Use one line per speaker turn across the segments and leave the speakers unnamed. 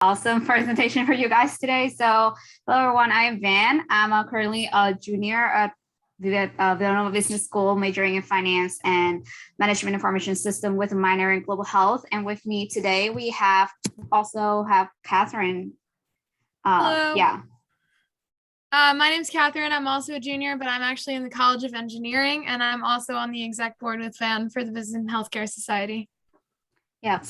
awesome presentation for you guys today. So, hello everyone, I'm Van. I'm currently a junior at the Villanova Business School, majoring in finance and management information system with a minor in global health. And with me today, we have Catherine.
Hello.
Yeah.
My name's Catherine. I'm also a junior, but I'm actually in the College of Engineering, and I'm also on the exec board with Van for the Business and Healthcare Society.
Yeah.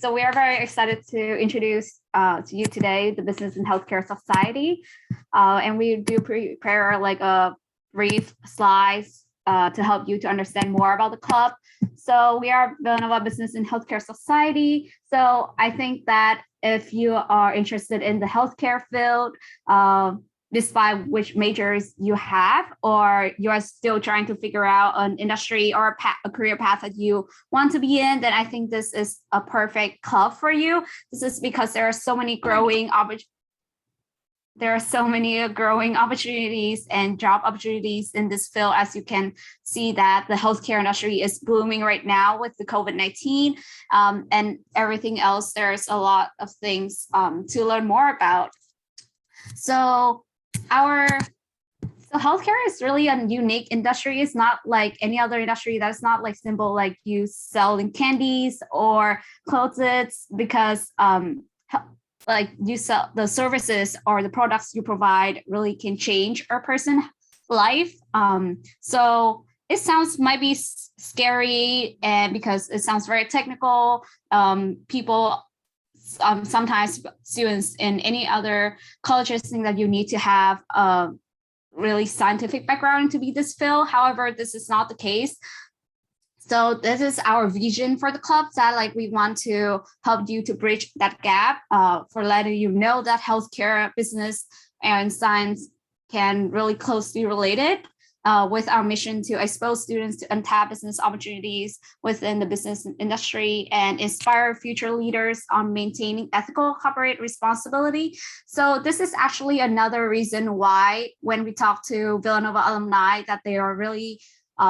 So we are very excited to introduce to you today the Business and Healthcare Society, and we do prepare like a brief slides to help you to understand more about the club. So we are Villanova Business and Healthcare Society. So I think that if you are interested in the healthcare field, despite which majors you have, or you are still trying to figure out an industry or a career path that you want to be in, then I think this is a perfect club for you. This is because there are so many growing opportunities and job opportunities in this field. As you can see that the healthcare industry is booming right now with the COVID-19 and everything else. There's a lot of things to learn more about. So healthcare is really a unique industry. It's not like any other industry. That's not like simple, like you selling candies or clothes, because like you sell the services or the products you provide really can change a person's life. So it might be scary, and because it sounds very technical. People sometimes students in any other colleges think that you need to have a really scientific background to be this field. However, this is not the case. So this is our vision for the club, that like we want to help you to bridge that gap, for letting you know that healthcare, business, and science can really closely related, with our mission to expose students to untapped business opportunities within the business industry and inspire future leaders on maintaining ethical corporate responsibility. So this is actually another reason why when we talk to Villanova alumni that they are really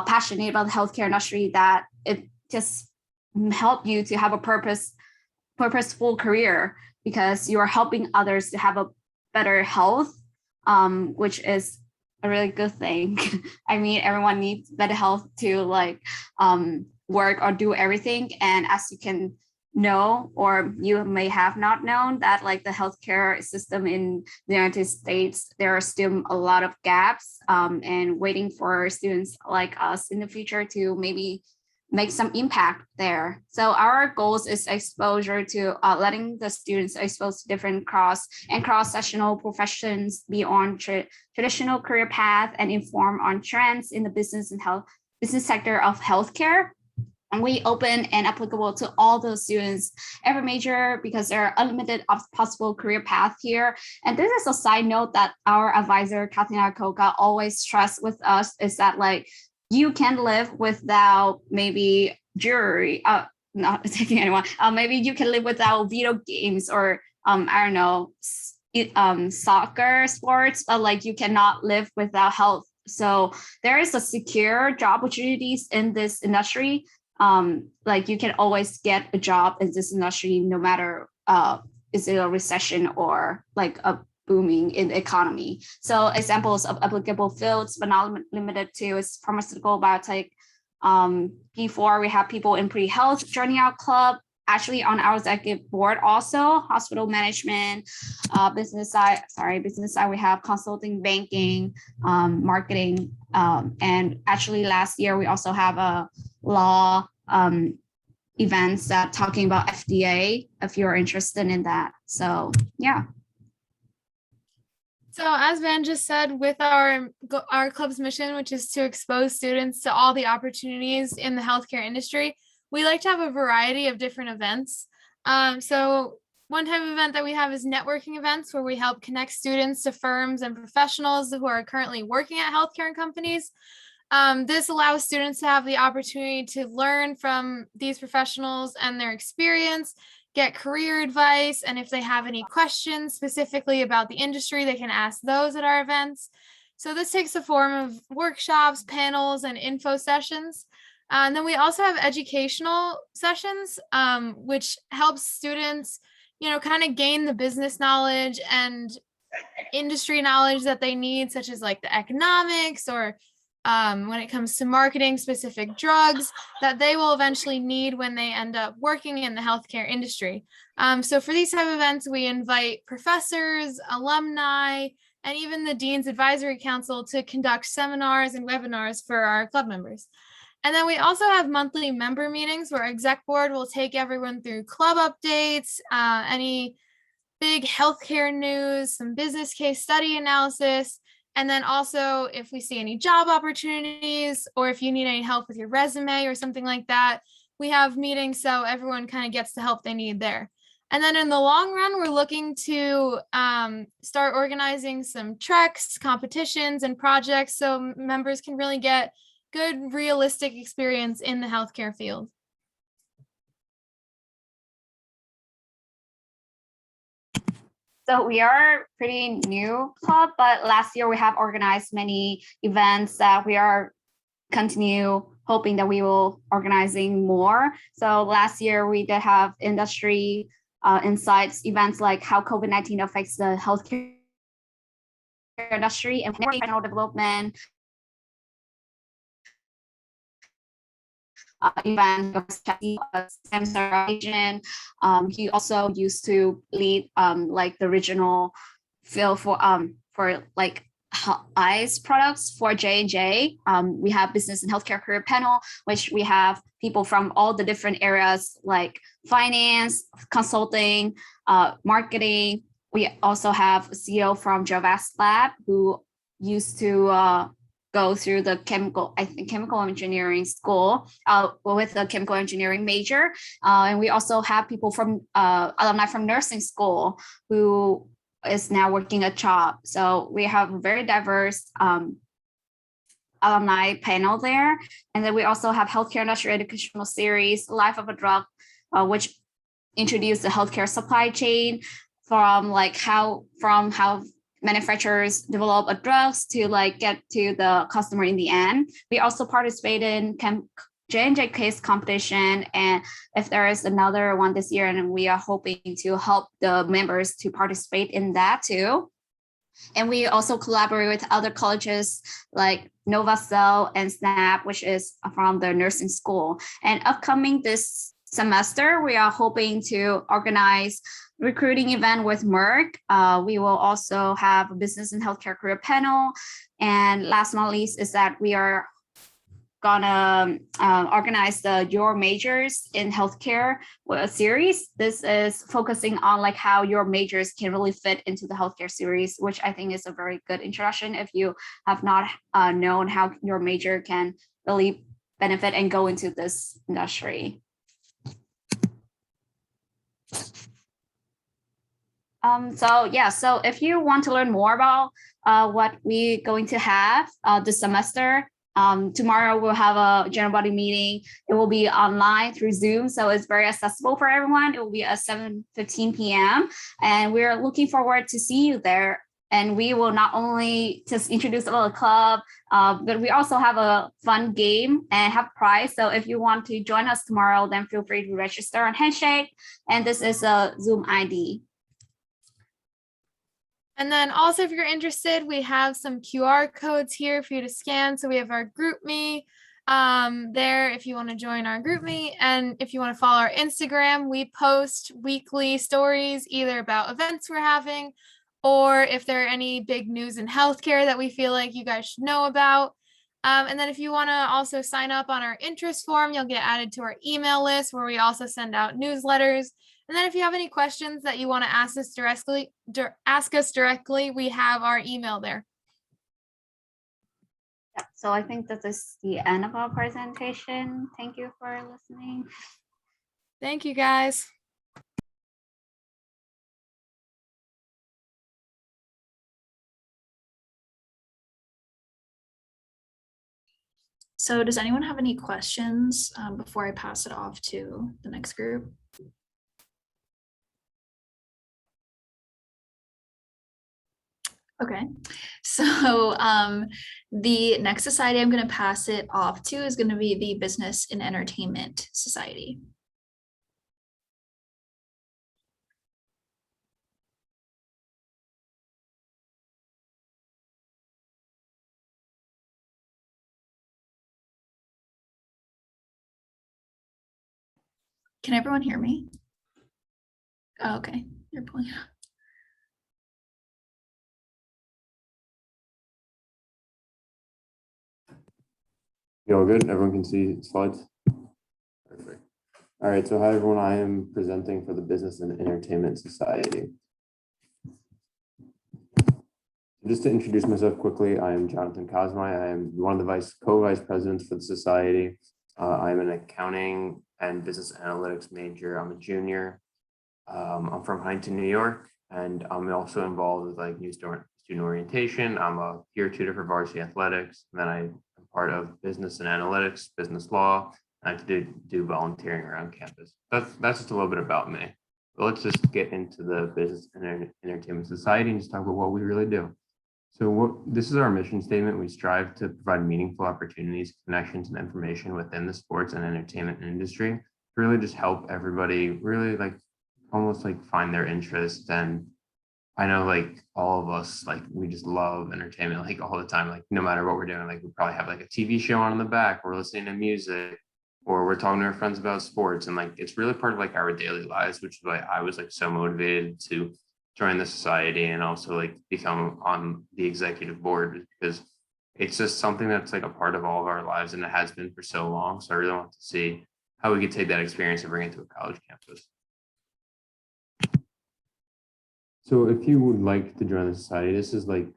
passionate about the healthcare industry, that it just help you to have a purposeful career, because you are helping others to have a better health, which is a really good thing. I mean, everyone needs better health to like work or do everything. And as you can know, or you may have not known, that like the healthcare system in the United States, there are still a lot of gaps, and waiting for students like us in the future to maybe make some impact there. So our goals is exposure to letting the students exposed to different cross-sectional professions beyond traditional career path, and inform on trends in the business sector of healthcare. And we open and applicable to all those students, every major, because there are unlimited possible career path here. And this is a side note that our advisor, Katina Koka, always stress with us, is that like you can live without maybe jewelry, not taking anyone, maybe you can live without video games or I don't know, soccer sports, but like you cannot live without health. So there is a secure job opportunities in this industry. Like you can always get a job in this industry no matter is it a recession or like a booming in the economy. So examples of applicable fields, but not limited to, is pharmaceutical, biotech. Before we have people in pre-health joining our club, actually on our executive board also, hospital management, business side, we have consulting, banking, marketing, and actually last year we also have a law events that talking about FDA, if you're interested in that. So yeah.
So as Van just said, with our club's mission, which is to expose students to all the opportunities in the healthcare industry, we like to have a variety of different events. So one type of event that we have is networking events, where we help connect students to firms and professionals who are currently working at healthcare companies. This allows students to have the opportunity to learn from these professionals and their experience, get career advice, and if they have any questions specifically about the industry, they can ask those at our events. So this takes the form of workshops, panels, and info sessions. And then we also have educational sessions, which helps students kind of gain the business knowledge and industry knowledge that they need, such as like the economics or when it comes to marketing specific drugs that they will eventually need when they end up working in the healthcare industry. So for these type of events, we invite professors, alumni, and even the Dean's Advisory Council to conduct seminars and webinars for our club members. And then we also have monthly member meetings where exec board will take everyone through club updates, any big healthcare news, some business case study analysis. And then also if we see any job opportunities or if you need any help with your resume or something like that, we have meetings so everyone kind of gets the help they need there. And then in the long run, we're looking to start organizing some treks, competitions, and projects so members can really get good, realistic experience in the healthcare field.
So we are pretty new club, but last year we have organized many events that we are continue hoping that we will organizing more. So last year we did have industry insights events like how COVID-19 affects the healthcare industry and professional development event. He also used to lead like the regional field for like eyes products for J&J. We have business and healthcare career panel, which we have people from all the different areas like finance, consulting, marketing. We also have a CEO from Jovast Lab who used to go through the chemical engineering school with a chemical engineering major. And we also have people from alumni from nursing school who is now working a job. So we have a very diverse alumni panel there. And then we also have healthcare industry educational series, Life of a Drug, which introduced the healthcare supply chain from how manufacturers develop a drugs to like get to the customer in the end. We also participate in J&J case competition, and if there is another one this year, and we are hoping to help the members to participate in that too. And we also collaborate with other colleges like Novacell and SNAP, which is from the nursing school. And upcoming this semester, we are hoping to organize recruiting event with Merck. We will also have a business and healthcare career panel. And last but not least is that we are gonna organize the Your Majors in Healthcare series. This is focusing on like how your majors can really fit into the healthcare series, which I think is a very good introduction if you have not known how your major can really benefit and go into this industry. So if you want to learn more about what we're going to have this semester, tomorrow we'll have a general body meeting. It will be online through Zoom, so it's very accessible for everyone. It will be at 7:15 p.m. and we're looking forward to see you there. And we will not only just introduce a little club, but we also have a fun game and have prize. So if you want to join us tomorrow, then feel free to register on Handshake. And this is a Zoom ID.
And then also, if you're interested, we have some QR codes here for you to scan. So we have our GroupMe there if you want to join our GroupMe. And if you want to follow our Instagram, we post weekly stories either about events we're having or if there are any big news in healthcare that we feel like you guys should know about. And then if you want to also sign up on our interest form, you'll get added to our email list where we also send out newsletters. And then if you have any questions that you want to ask us directly, we have our email there.
Yeah, so I think that is the end of our presentation. Thank you for listening.
Thank you, guys.
So does anyone have any questions before I pass it off to the next group? Okay, so the next society I'm going to pass it off to is going to be the Business and Entertainment Society. Can everyone hear me? Oh, okay, you're pulling it up.
You all good? Everyone can see slides? Perfect. All right, so hi everyone, I am presenting for the Business and Entertainment Society. Just to introduce myself quickly, I am Jonathan Cosmy. I am one of the co-vice presidents for the society. I'm an accounting and business analytics major. I'm a junior. I'm from Huntington, New York, and I'm also involved with like new student orientation. I'm a peer tutor for varsity athletics, and then I'm part of business and analytics, business law. I have to do volunteering around campus. That's just a little bit about me. But let's just get into the Business and Entertainment Society and just talk about what we really do. So this is our mission statement. We strive to provide meaningful opportunities, connections, and information within the sports and entertainment industry to really just help everybody really like almost like find their interest. And I know like all of us, like we just love entertainment like all the time, like no matter what we're doing, like we probably have like a TV show on in the back, we're listening to music, or we're talking to our friends about sports. And like it's really part of like our daily lives, which is why I was like so motivated to join the society and also like become on the executive board, because it's just something that's like a part of all of our lives and it has been for so long. So I really want to see how we could take that experience and bring it to a college campus. So if you would like to join the society, this is like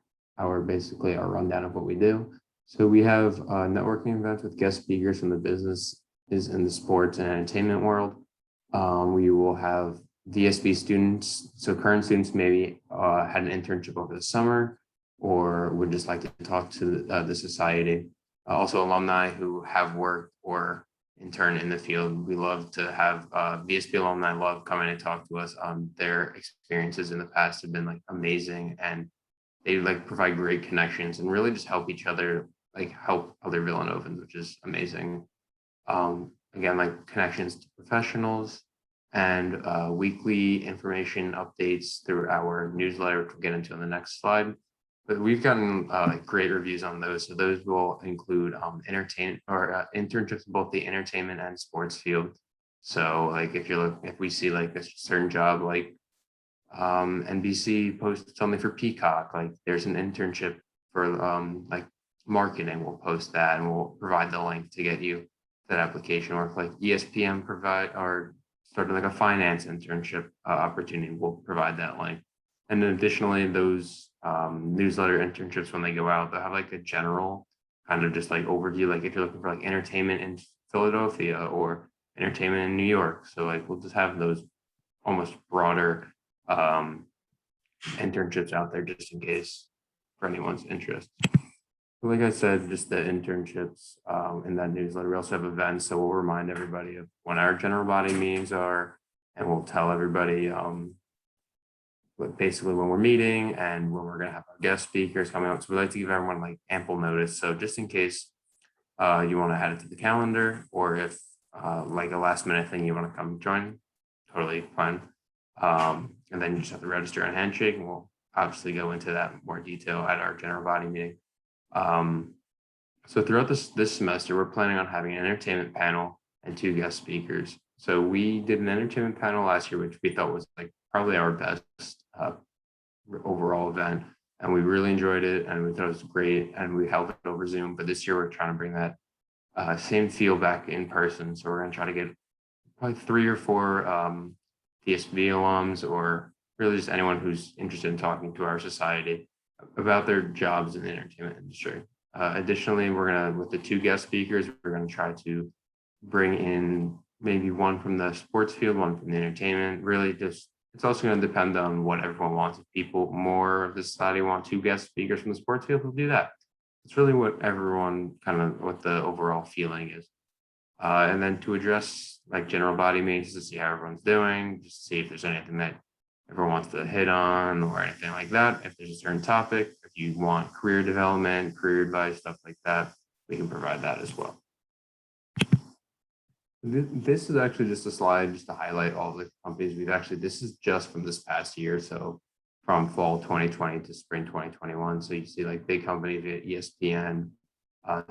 basically our rundown of what we do. So we have networking events with guest speakers from the business is in the sports and entertainment world. We will have VSB students, so current students maybe had an internship over the summer or would just like to talk to the society. Also alumni who have worked or intern in the field. We love to have VSB alumni love coming and talk to us. Their experiences in the past have been like amazing, and they like provide great connections and really just help each other, like help other Villanovans, which is amazing. Again, like connections to professionals and weekly information updates through our newsletter, which we'll get into on the next slide. But we've gotten like great reviews on those. So those will include entertainment or internships in both the entertainment and sports field. So like if we see like a certain job, like NBC posted something for Peacock, like there's an internship for like marketing, we'll post that and we'll provide the link to get you that application. Or if like ESPN provide or started like a finance internship opportunity, we'll provide that link. And then additionally, those newsletter internships, when they go out, they'll have like a general kind of just like overview, like if you're looking for like entertainment in Philadelphia or entertainment in New York. So like we'll just have those almost broader internships out there just in case for anyone's interest. So like I said, just the internships in that newsletter. We also have events, so we'll remind everybody of when our general body meetings are, and we'll tell everybody basically when we're meeting and when we're going to have our guest speakers coming out. So we like to give everyone like ample notice. So just in case you want to add it to the calendar, or if like a last minute thing you want to come join, totally fine. And then you just have to register on Handshake, and we'll obviously go into that in more detail at our general body meeting. So throughout this semester, we're planning on having an entertainment panel and 2 guest speakers. So we did an entertainment panel last year, which we thought was like probably our best overall event, and we really enjoyed it and we thought it was great, and we held it over Zoom. But this year we're trying to bring that same feel back in person. So we're going to try to get probably 3 or 4 PSB alums, or really just anyone who's interested in talking to our society about their jobs in the entertainment industry. Additionally, we're going to, with the 2 guest speakers, we're going to try to bring in maybe one from the sports field, one from the entertainment. Really just, it's also going to depend on what everyone wants. If people more of the society want 2 guest speakers from the sports field, we'll do that. It's really what everyone what the overall feeling is. And then to address like general body meetings to see how everyone's doing, just to see if there's anything that everyone wants to hit on or anything like that. If there's a certain topic, if you want career development, career advice, stuff like that, we can provide that as well. This is actually just a slide just to highlight all the companies this is just from this past year. So from fall 2020 to spring 2021. So you see like big companies at ESPN,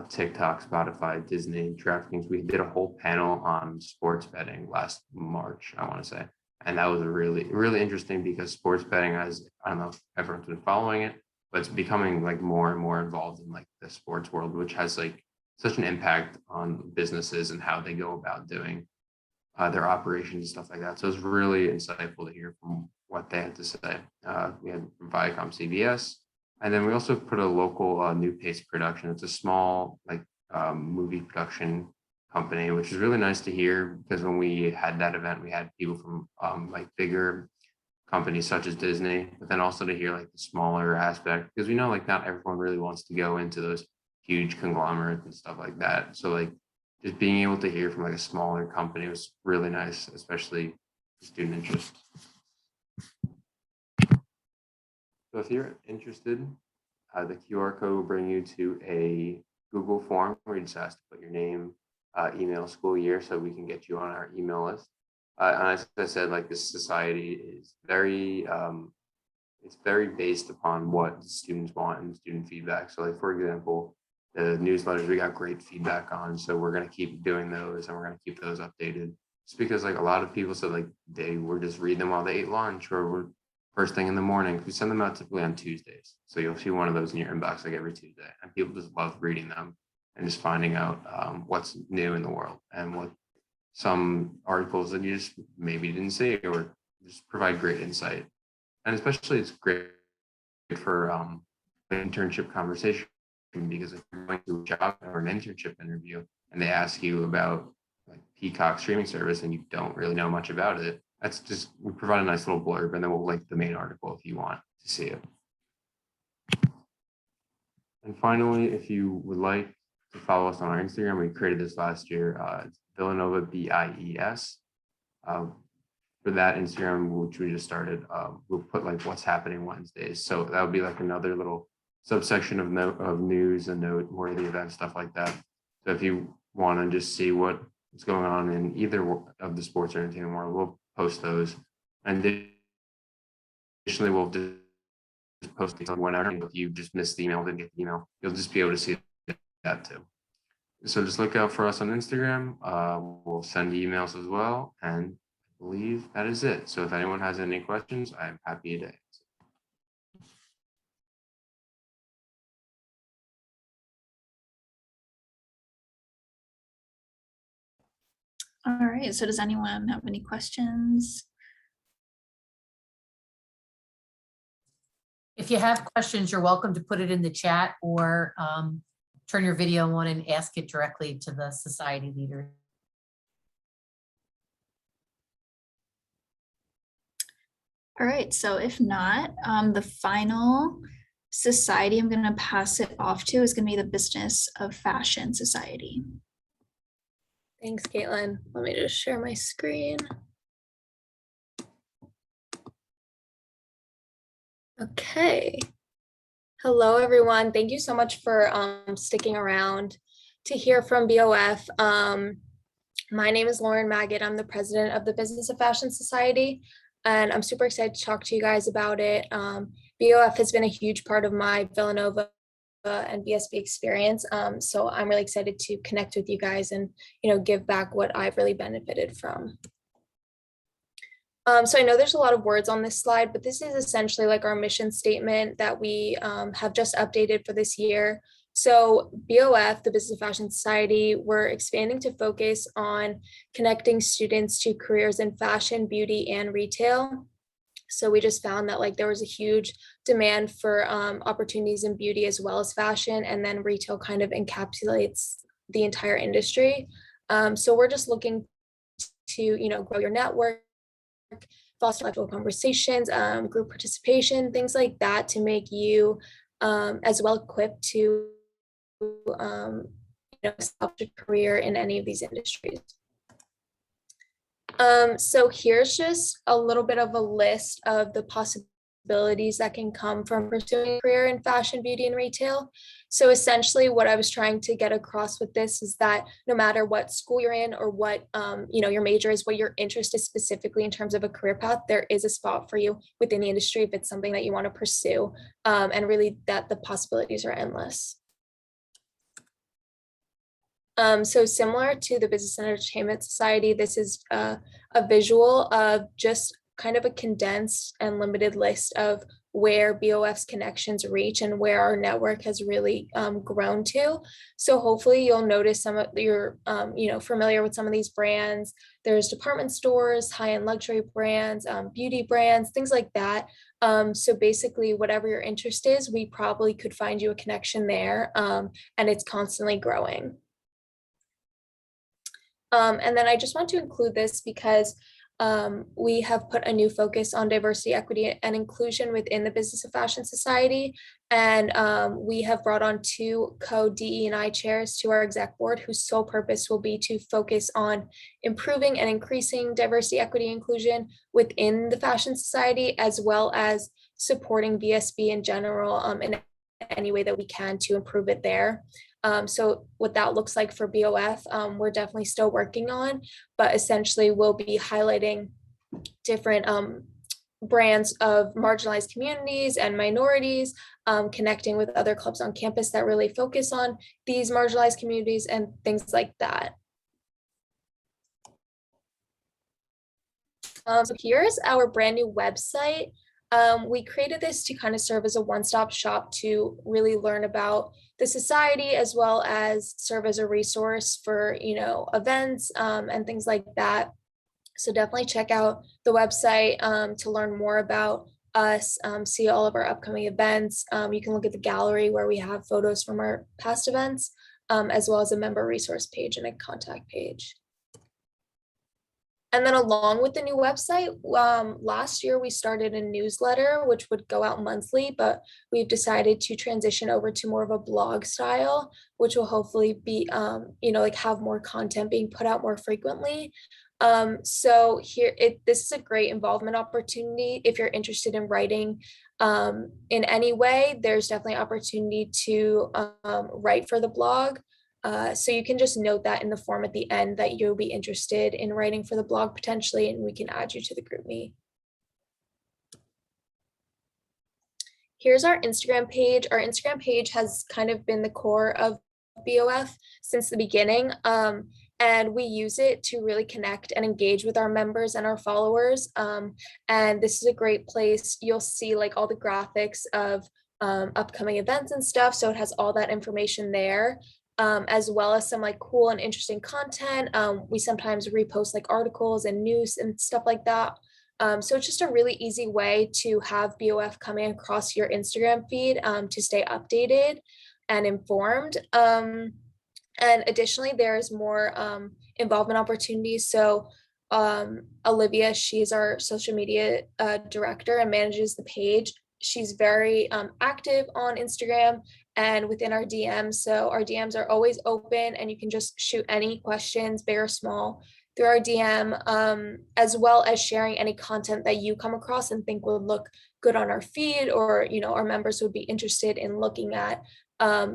TikTok, Spotify, Disney, DraftKings. We did a whole panel on sports betting last March, I want to say. And that was really, really interesting because sports betting has, I don't know if everyone's been following it, but it's becoming like more and more involved in like the sports world, which has like such an impact on businesses and how they go about doing their operations and stuff like that. So it's really insightful to hear from what they had to say. We had Viacom CBS, and then we also put a local New Pace production. It's a small like movie production company, which is really nice to hear because when we had that event, we had people from like bigger companies such as Disney, but then also to hear like the smaller aspect because we know like not everyone really wants to go into those huge conglomerates and stuff like that. So like just being able to hear from like a smaller company was really nice, especially student interest. So if you're interested, the QR code will bring you to a Google form where you just ask to put your name, email, school year, so we can get you on our email list. And as I said, like this society is very, it's very based upon what students want and student feedback. So like, for example, the newsletters we got great feedback on. So we're going to keep doing those and we're going to keep those updated. Just because like a lot of people said like they were just reading them while they ate lunch or were first thing in the morning. We send them out typically on Tuesdays. So you'll see one of those in your inbox like every Tuesday. And people just love reading them and just finding out what's new in the world and what some articles that you just maybe didn't see or just provide great insight. And especially it's great for internship conversation because if you're going to a job or an internship interview and they ask you about like Peacock streaming service and you don't really know much about it, that's just, we provide a nice little blurb and then we'll link the main article if you want to see it. And finally, if you would like to follow us on our Instagram, we created this last year. It's Villanova BIES. For that Instagram, which we just started, we'll put like what's happening Wednesdays. So that would be like another little subsection of news and noteworthy events, stuff like that. So if you want to just see what's going on in either of the sports or entertainment world, we'll post those. And additionally, we'll just post these whenever. If you just missed the email, didn't get the email, you'll just be able to see that too. So just look out for us on Instagram. We'll send emails as well. And I believe that is it. So if anyone has any questions, I'm happy to answer.
All right, so does anyone have any questions?
If you have questions, you're welcome to put it in the chat or turn your video on and ask it directly to the society leader.
All right, so if not, the final society I'm going to pass it off to is going to be the Business of Fashion Society.
Thanks, Caitlin. Let me just share my screen. Okay. Hello, everyone. Thank you so much for sticking around to hear from BOF. My name is Lauren Maggot. I'm the president of the Business of Fashion Society, and I'm super excited to talk to you guys about it. BOF has been a huge part of my Villanova and BSB experience. So I'm really excited to connect with you guys and, give back what I've really benefited from. So I know there's a lot of words on this slide, but this is essentially like our mission statement that we have just updated for this year. So BOF, the Business of Fashion Society, we're expanding to focus on connecting students to careers in fashion, beauty, and retail. So we just found that like there was a huge demand for opportunities in beauty as well as fashion, and then retail kind of encapsulates the entire industry. So we're just looking to, grow your network, foster intellectual conversations, group participation, things like that to make you as well equipped to establish a career in any of these industries. So here's just a little bit of a list of the possibilities that can come from pursuing a career in fashion, beauty, and retail. So essentially what I was trying to get across with this is that no matter what school you're in or what, your major is, what your interest is specifically in terms of a career path, there is a spot for you within the industry if it's something that you want to pursue, and really that the possibilities are endless. So similar to the Business and Entertainment Society, this is a visual of just kind of a condensed and limited list of where BOF's connections reach and where our network has really grown to. So hopefully you'll notice some of you're familiar with some of these brands. There's department stores, high-end luxury brands, beauty brands, things like that. So basically whatever your interest is, we probably could find you a connection there, and it's constantly growing. And then I just want to include this because we have put a new focus on diversity, equity, and inclusion within the Business of Fashion Society. And we have brought on 2 co-DE&I chairs to our exec board whose sole purpose will be to focus on improving and increasing diversity, equity, inclusion within the Fashion Society, as well as supporting BSB in general in any way that we can to improve it there. So what that looks like for BOF, we're definitely still working on, but essentially we'll be highlighting different brands of marginalized communities and minorities, connecting with other clubs on campus that really focus on these marginalized communities and things like that. So here's our brand new website. We created this to kind of serve as a one-stop shop to really learn about the society, as well as serve as a resource for, events and things like that. So definitely check out the website to learn more about us, see all of our upcoming events. You can look at the gallery where we have photos from our past events, as well as a member resource page and a contact page. And then along with the new website, last year we started a newsletter, which would go out monthly, but we've decided to transition over to more of a blog style, which will hopefully be, have more content being put out more frequently. So this is a great involvement opportunity. If you're interested in writing in any way, there's definitely opportunity to write for the blog. So you can just note that in the form at the end that you'll be interested in writing for the blog potentially, and we can add you to the GroupMe. Here's our Instagram page. Our Instagram page has kind of been the core of BOF since the beginning. And we use it to really connect and engage with our members and our followers. And this is a great place. You'll see like all the graphics of upcoming events and stuff. So it has all that information there. As well as some like cool and interesting content. We sometimes repost like articles and news and stuff like that. So it's just a really easy way to have BOF coming across your Instagram feed to stay updated and informed. And additionally, there's more involvement opportunities. So Olivia, she's our social media director and manages the page. She's very active on Instagram and within our DMs. So our DMs are always open and you can just shoot any questions, big or small, through our DM, as well as sharing any content that you come across and think would look good on our feed, or our members would be interested in looking at.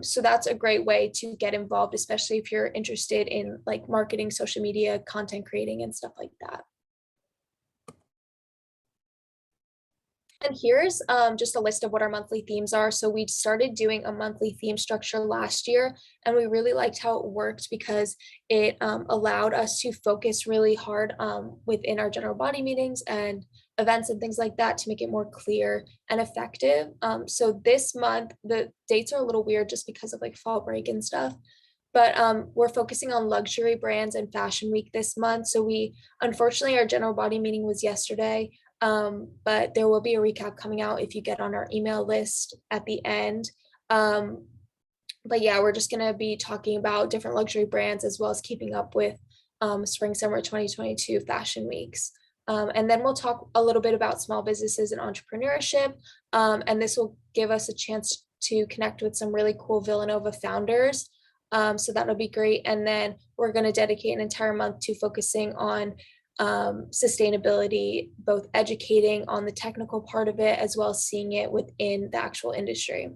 So that's a great way to get involved, especially if you're interested in like marketing, social media, content creating, and stuff like that. And here's just a list of what our monthly themes are. So we started doing a monthly theme structure last year, and we really liked how it worked because it allowed us to focus really hard within our general body meetings and events and things like that to make it more clear and effective. So this month, the dates are a little weird just because of like fall break and stuff. But we're focusing on luxury brands and fashion week this month. So unfortunately, our general body meeting was yesterday. But there will be a recap coming out if you get on our email list at the end. But yeah, we're just going to be talking about different luxury brands as well as keeping up with spring summer 2022 fashion weeks. And then we'll talk a little bit about small businesses and entrepreneurship. And this will give us a chance to connect with some really cool Villanova founders. So that'll be great. And then we're going to dedicate an entire month to focusing on sustainability, both educating on the technical part of it as well as seeing it within the actual industry.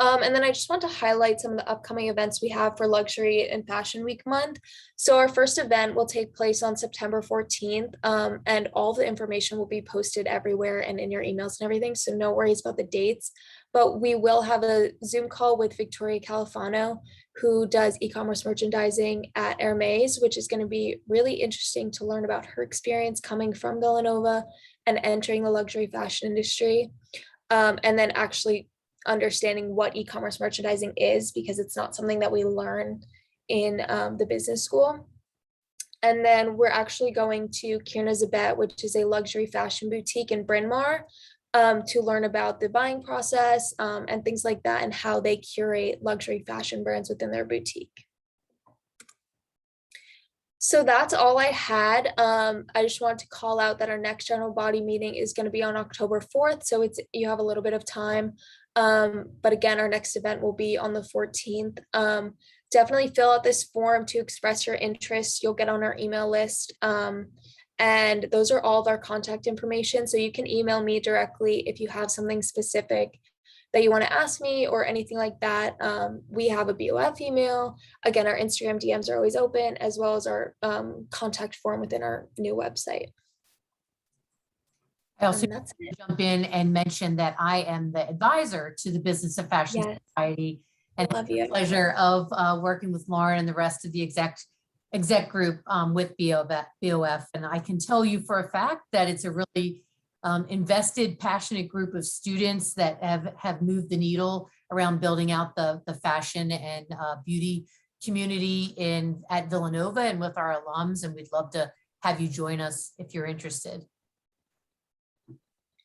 And then I just want to highlight some of the upcoming events we have for Luxury and Fashion Week month. So our first event will take place on September 14th, and all the information will be posted everywhere and in your emails and everything. So no worries about the dates, but we will have a Zoom call with Victoria Califano, who does e-commerce merchandising at Hermes, which is going to be really interesting to learn about her experience coming from Villanova and entering the luxury fashion industry. And then actually understanding what e-commerce merchandising is, because it's not something that we learn in the business school. And then we're actually going to Kierna Zabet, which is a luxury fashion boutique in Bryn Mawr, to learn about the buying process and things like that, and how they curate luxury fashion brands within their boutique. So that's all I had. I just wanted to call out that our next general body meeting is going to be on October 4th. So you have a little bit of time. But again, our next event will be on the 14th. Definitely fill out this form to express your interest. You'll get on our email list. And those are all of our contact information. So you can email me directly if you have something specific that you want to ask me or anything like that. We have a BOF email. Again, our Instagram DMs are always open, as well as our contact form within our new website.
I also
And that's it.
jump in and mention that I am the advisor to the Business of Fashion
Yes.
Society. And
Love
it's a
you.
pleasure of working with Lauren and the rest of the exec group with BOF. And I can tell you for a fact that it's a really invested, passionate group of students that have moved the needle around building out the fashion and beauty community at Villanova and with our alums. And we'd love to have you join us if you're interested.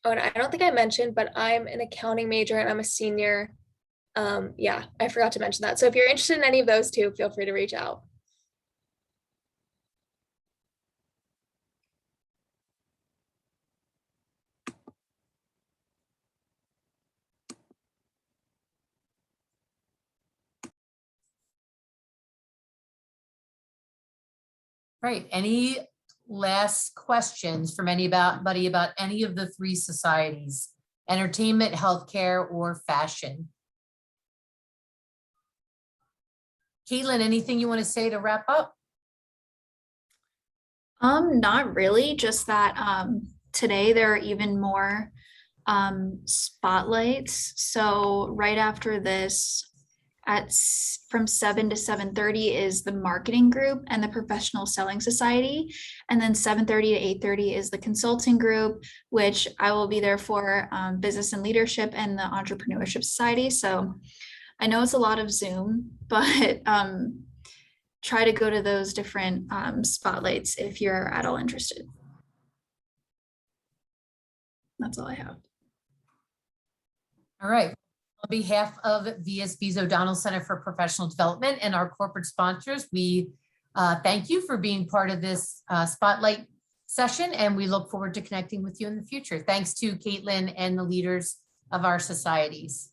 Oh, and I don't think I mentioned, but I'm an accounting major and I'm a senior. Yeah, I forgot to mention that. So if you're interested in any of those two, feel free to reach out.
Right. Any last questions from anybody about any of the three societies, entertainment, healthcare, or fashion? Caitlin, anything you want to say to wrap up?
Not really, just that today there are even more spotlights. So right after this, from 7 to 7:30 is the marketing group and the professional selling society. And then 7:30 to 8:30 is the consulting group, which I will be there for, business and leadership and the entrepreneurship society. So I know it's a lot of Zoom, but try to go to those different spotlights if you're at all interested. That's all I have.
All right. On behalf of VSB's O'Donnell Center for Professional Development and our corporate sponsors, we thank you for being part of this spotlight session, and we look forward to connecting with you in the future. Thanks to Caitlin and the leaders of our societies.